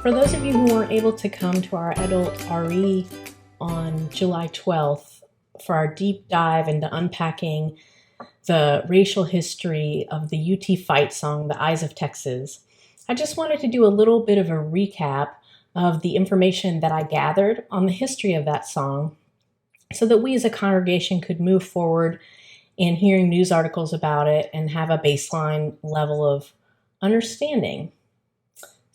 For those of you who weren't able to come to our adult RE on July 12th for our deep dive into unpacking the racial history of the UT fight song, The Eyes of Texas, I just wanted to do a little bit of a recap of the information that I gathered on the history of that song so that we as a congregation could move forward in hearing news articles about it and have a baseline level of understanding.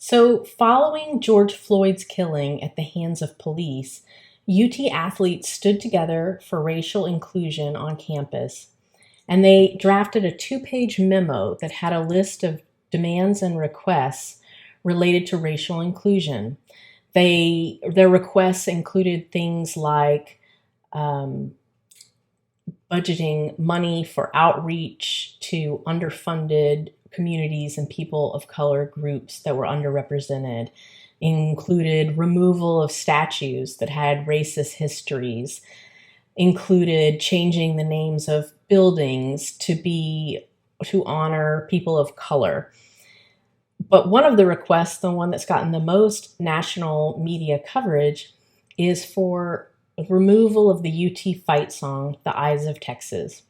So, following George Floyd's killing at the hands of police, UT athletes stood together for racial inclusion on campus, and they drafted a 2-page memo that had a list of demands and requests related to racial inclusion. Their requests included things like budgeting money for outreach to underfunded communities and people of color groups that were underrepresented, included removal of statues that had racist histories, included changing the names of buildings to honor people of color. But one of the requests, the one that's gotten the most national media coverage, is for removal of the UT fight song, The Eyes of Texas.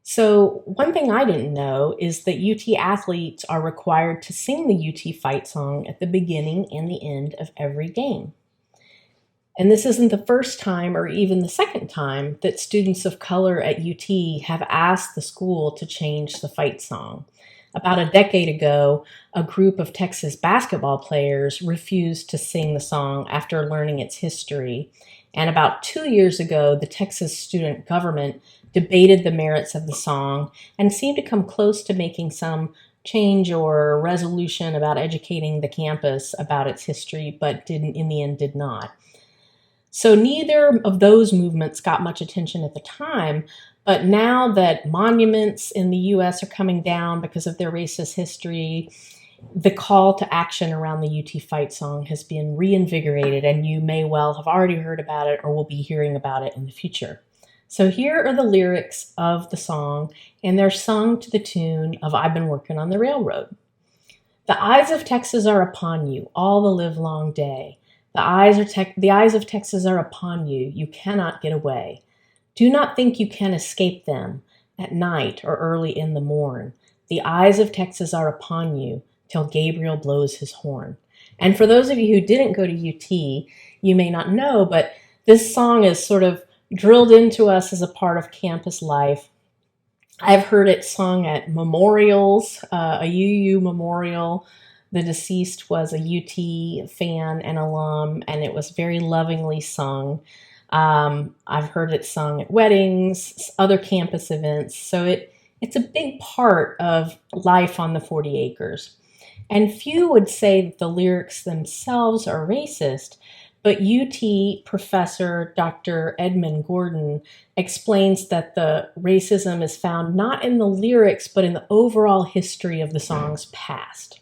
So one thing I didn't know is that UT athletes are required to sing the UT fight song at the beginning and the end of every game. And this isn't the first time or even the second time that students of color at UT have asked the school to change the fight song. About a decade ago, a group of Texas basketball players refused to sing the song after learning its history. And about 2 years ago, the Texas student government debated the merits of the song and seemed to come close to making some change or resolution about educating the campus about its history, but in the end did not. So neither of those movements got much attention at the time, but now that monuments in the U.S. are coming down because of their racist history, the call to action around the UT fight song has been reinvigorated, and you may well have already heard about it or will be hearing about it in the future. So here are the lyrics of the song, and they're sung to the tune of I've Been Working on the Railroad. The eyes of Texas are upon you all the livelong day. The eyes of Texas are upon you. You cannot get away. Do not think you can escape them at night or early in the morn. The eyes of Texas are upon you till Gabriel blows his horn. And for those of you who didn't go to UT, you may not know, but this song is sort of drilled into us as a part of campus life. I've heard it sung at memorials, a UU memorial. The deceased was a UT fan and alum, and it was very lovingly sung. I've heard it sung at weddings, other campus events. So it's a big part of life on the 40 acres. And few would say that the lyrics themselves are racist, but UT professor Dr. Edmund Gordon explains that the racism is found not in the lyrics, but in the overall history of the song's past.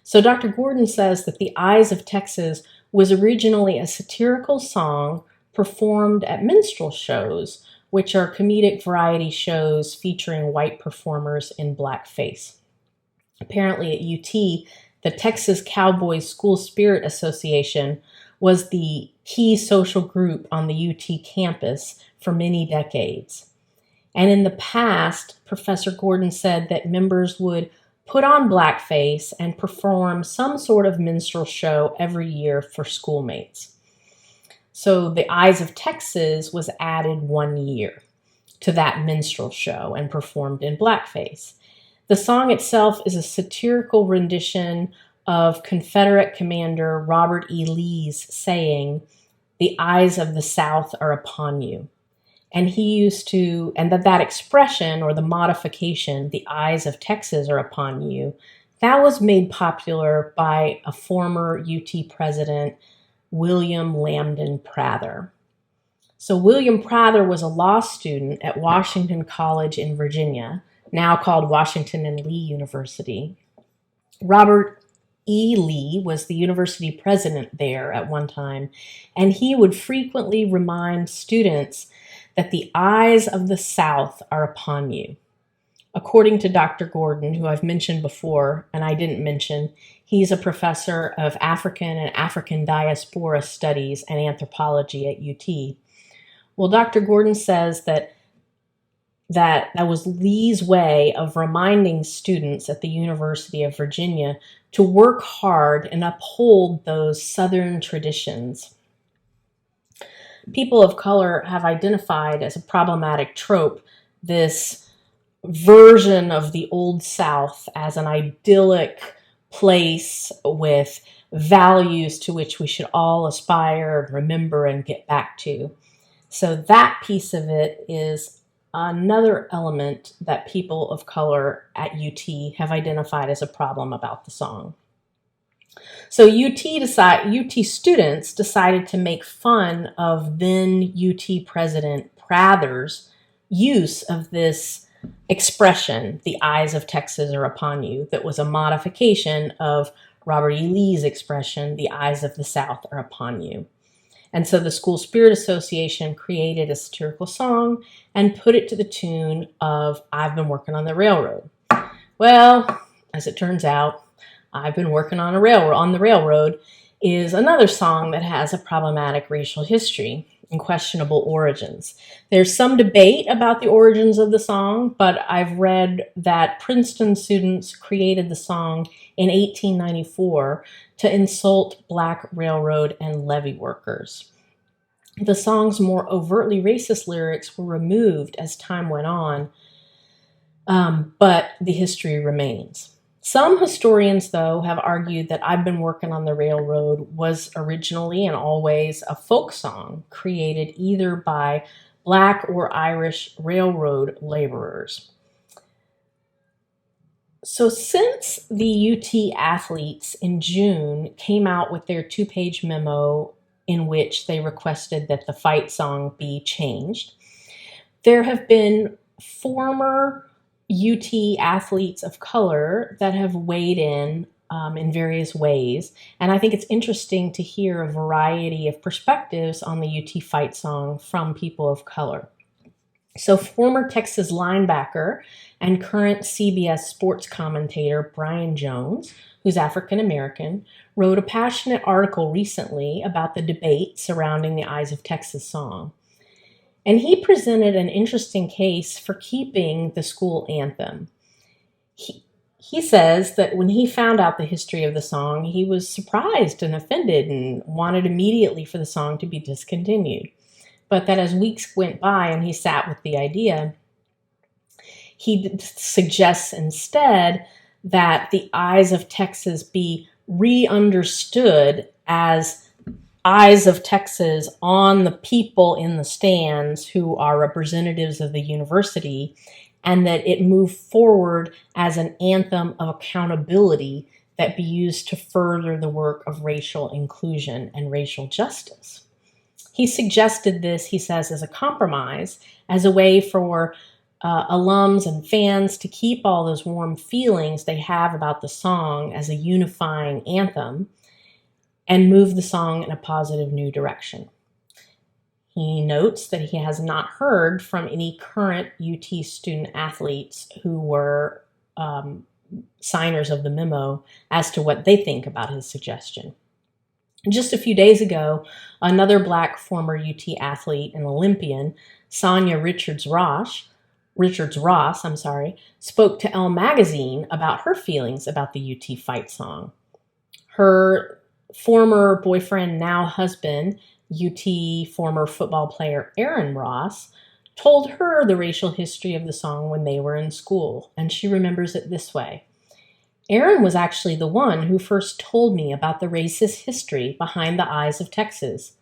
So Dr. Gordon says that The Eyes of Texas was originally a satirical song performed at minstrel shows, which are comedic variety shows featuring white performers in blackface. Apparently at UT, the Texas Cowboys School Spirit Association was the key social group on the UT campus for many decades. And in the past, Professor Gordon said that members would put on blackface and perform some sort of minstrel show every year for schoolmates. So The Eyes of Texas was added 1 year to that minstrel show and performed in blackface. The song itself is a satirical rendition of Confederate Commander Robert E. Lee's saying, "The eyes of the South are upon you." And that expression or the modification, "the eyes of Texas are upon you," that was made popular by a former UT president, William Lambden Prather. So William Prather was a law student at Washington College in Virginia, now called Washington and Lee University. Robert E. Lee was the university president there at one time, and he would frequently remind students that the eyes of the South are upon you. According to Dr. Gordon, who I've mentioned before, and I didn't mention, he's a professor of African and African diaspora studies and anthropology at UT. Well, Dr. Gordon says that was Lee's way of reminding students at the University of Virginia to work hard and uphold those Southern traditions. People of color have identified as a problematic trope this version of the Old South as an idyllic place with values to which we should all aspire and remember and get back to. So that piece of it is another element that people of color at UT have identified as a problem about the song. So UT students decided to make fun of then UT President Prather's use of this expression, "The eyes of Texas are upon you," that was a modification of Robert E. Lee's expression, "The eyes of the South are upon you." And so the School Spirit Association created a satirical song and put it to the tune of "I've Been Working on the Railroad." Well, as it turns out, "I've Been Working on the Railroad" is another song that has a problematic racial history and questionable origins. There's some debate about the origins of the song, but I've read that Princeton students created the song in 1894 to insult Black railroad and levee workers. The song's more overtly racist lyrics were removed as time went on, but the history remains. Some historians, though, have argued that "I've Been Working on the Railroad" was originally and always a folk song created either by Black or Irish railroad laborers. So since the UT athletes in June came out with their 2-page memo in which they requested that the fight song be changed, there have been former UT athletes of color that have weighed in various ways. And I think it's interesting to hear a variety of perspectives on the UT fight song from people of color. So former Texas linebacker and current CBS sports commentator Brian Jones, who's African American, wrote a passionate article recently about the debate surrounding the Eyes of Texas song. And he presented an interesting case for keeping the school anthem. He says that when he found out the history of the song, he was surprised and offended and wanted immediately for the song to be discontinued. But that as weeks went by and he sat with the idea, he suggests instead that the Eyes of Texas be re-understood as eyes of Texas on the people in the stands who are representatives of the university, and that it move forward as an anthem of accountability that be used to further the work of racial inclusion and racial justice. He suggested this, he says, as a compromise, as a way for alums and fans to keep all those warm feelings they have about the song as a unifying anthem, and move the song in a positive new direction. He notes that he has not heard from any current UT student athletes who were signers of the memo as to what they think about his suggestion. Just a few days ago, another Black former UT athlete and Olympian, Sonia Richards-Ross, spoke to Elle magazine about her feelings about the UT fight song. Her former boyfriend, now husband, UT former football player Aaron Ross, told her the racial history of the song when they were in school, and she remembers it this way. "Aaron was actually the one who first told me about the racist history behind the Eyes of Texas.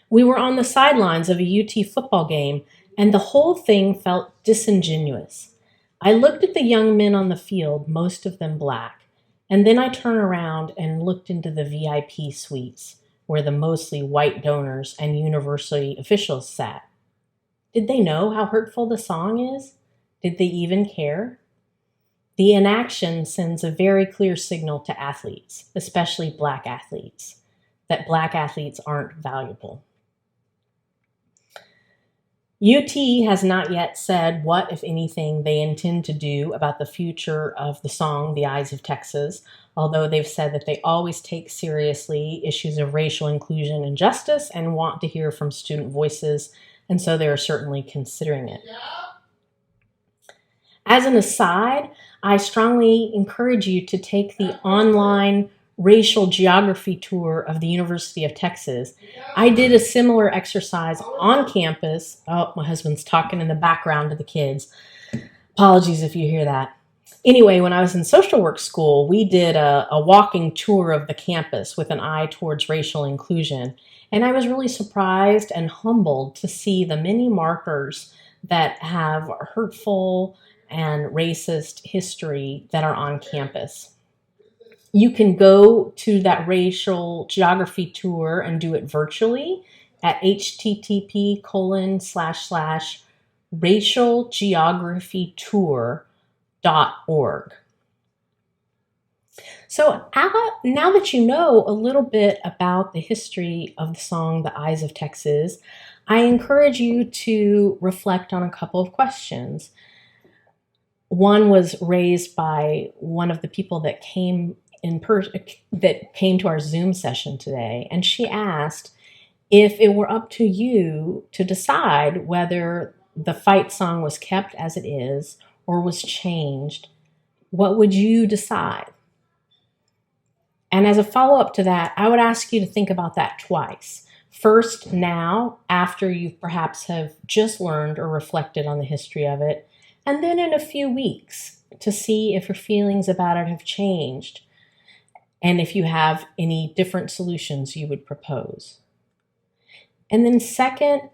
We were on the sidelines of a UT football game, and the whole thing felt disingenuous. I looked at the young men on the field, most of them Black, and then I turned around and looked into the VIP suites, where the mostly white donors and university officials sat. Did they know how hurtful the song is? Did they even care? The inaction sends a very clear signal to athletes, especially Black athletes, that Black athletes aren't valuable." UT has not yet said what, if anything, they intend to do about the future of the song, The Eyes of Texas, although they've said that they always take seriously issues of racial inclusion and justice and want to hear from student voices, and so they're certainly considering it. As an aside, I strongly encourage you to take the online racial geography tour of the University of Texas. I did a similar exercise on campus. Oh, my husband's talking in the background to the kids. Apologies if you hear that. Anyway, when I was in social work school, we did a walking tour of the campus with an eye towards racial inclusion. And I was really surprised and humbled to see the many markers that have hurtful and racist history that are on campus. You can go to that racial geography tour and do it virtually at http://racialgeographytour.org. So now that you know a little bit about the history of the song, The Eyes of Texas, I encourage you to reflect on a couple of questions. One was raised by one of the people that came to our Zoom session today, and she asked, if it were up to you to decide whether the fight song was kept as it is or was changed, what would you decide? And as a follow-up to that, I would ask you to think about that twice. First, now, after you perhaps have just learned or reflected on the history of it, and then in a few weeks to see if your feelings about it have changed and if you have any different solutions you would propose. And then second,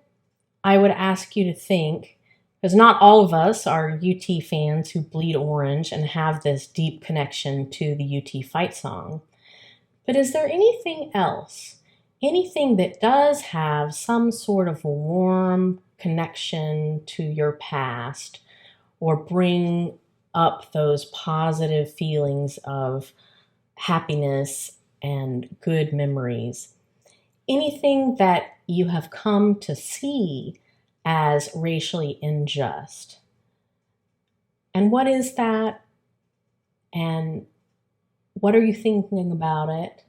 I would ask you to think, because not all of us are UT fans who bleed orange and have this deep connection to the UT fight song, but is there anything else, anything that does have some sort of a warm connection to your past or bring up those positive feelings of happiness and good memories? Anything that you have come to see as racially unjust? And what is that? And what are you thinking about it?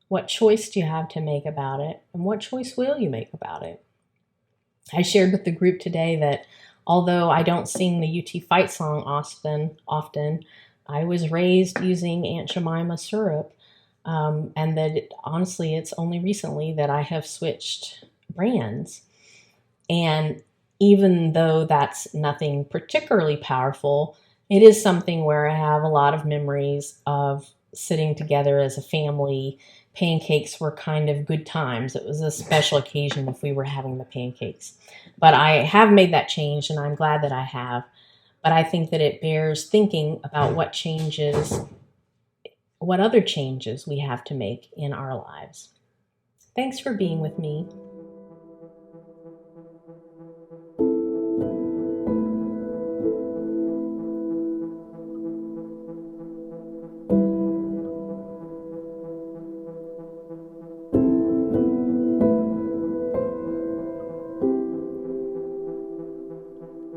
What choice do you have to make about it? And what choice will you make about it? I shared with the group today that although I don't sing the UT fight song often, I was raised using Aunt Jemima syrup, and that honestly, it's only recently that I have switched brands. And even though that's nothing particularly powerful, it is something where I have a lot of memories of sitting together as a family. Pancakes were kind of good times. It was a special occasion if we were having the pancakes. But I have made that change, and I'm glad that I have. But I think that it bears thinking about what other changes we have to make in our lives. Thanks for being with me.